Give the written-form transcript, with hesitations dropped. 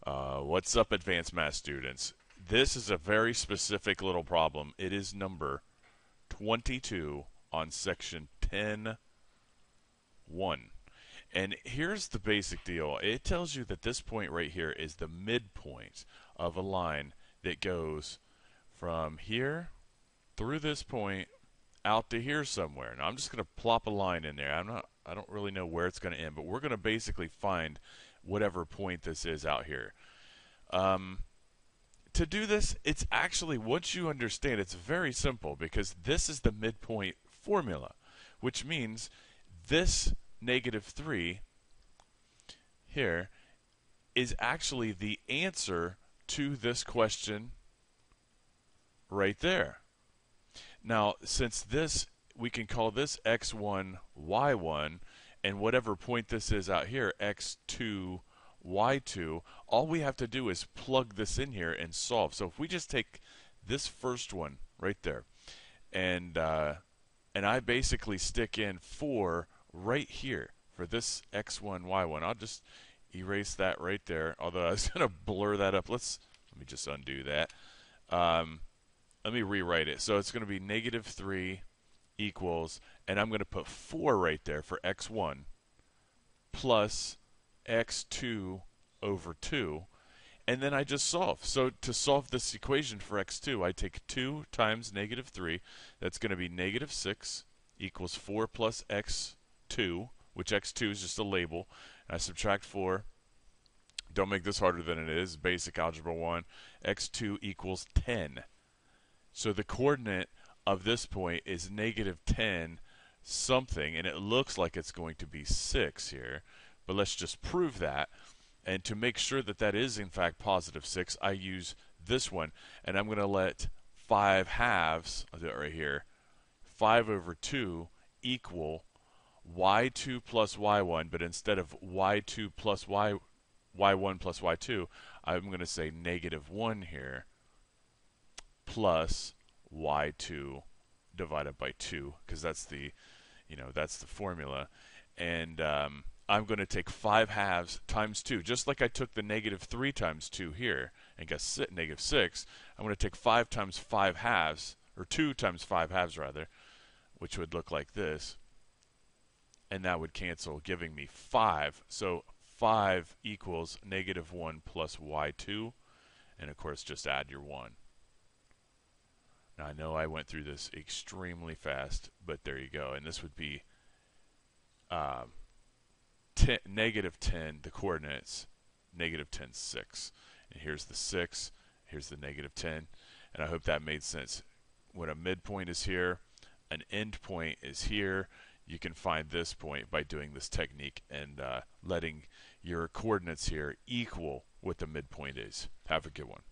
What's up, advanced math students? This is a very specific little problem. It is number 22 on section 10.1. And here's the basic deal. It tells you that this point right here is the midpoint of a line that goes from here through this point out to here somewhere. Now I'm just going to plop a line in there. I don't really know where it's going to end, but we're going to basically find whatever point this is out here. To do this, it's actually, once you understand, it's very simple because this is the midpoint formula, which means this -3 here is actually the answer to this question right there. Now, since this, we can call this x1, y1, and whatever point this is out here, x2, y2, all we have to do is plug this in here and solve. So if we just take this first one right there, and I basically stick in 4 right here for this x1, y1. I'll just erase that right there, although I was going to blur that up. Let me just undo that. Let me rewrite it. So it's going to be -3 equals, and I'm going to put 4 right there for x1 plus x2 over 2, and then I just solve. So to solve this equation for x2, I take 2 times -3. That's going to be -6 equals 4 plus x2, which x2 is just a label. And I subtract 4. Don't make this harder than it is. Basic algebra 1. x2 equals 10. So the coordinate of this point is -10 something, and it looks like it's going to be 6 here. But let's just prove that. And to make sure that that is in fact positive 6, I use this one. And I'm going to let 5 halves, I'll do it right here, 5 over 2 equal y2 plus y1. But instead of y2 plus y1 plus y2, I'm going to say -1 here plus y2 divided by 2, because that's the, that's the formula. And I'm going to take 5 halves times 2, just like I took the -3 times 2 here and got -6. I'm going to take 5 times 5 halves, or 2 times 5 halves rather, which would look like this, and that would cancel, giving me 5. So 5 equals -1 plus y2, and of course just add your 1. Now I know I went through this extremely fast, but there you go. And this would be -10, the coordinates, -10, 6. And here's the 6, here's the -10. And I hope that made sense. When a midpoint is here, an end point is here, you can find this point by doing this technique and letting your coordinates here equal what the midpoint is. Have a good one.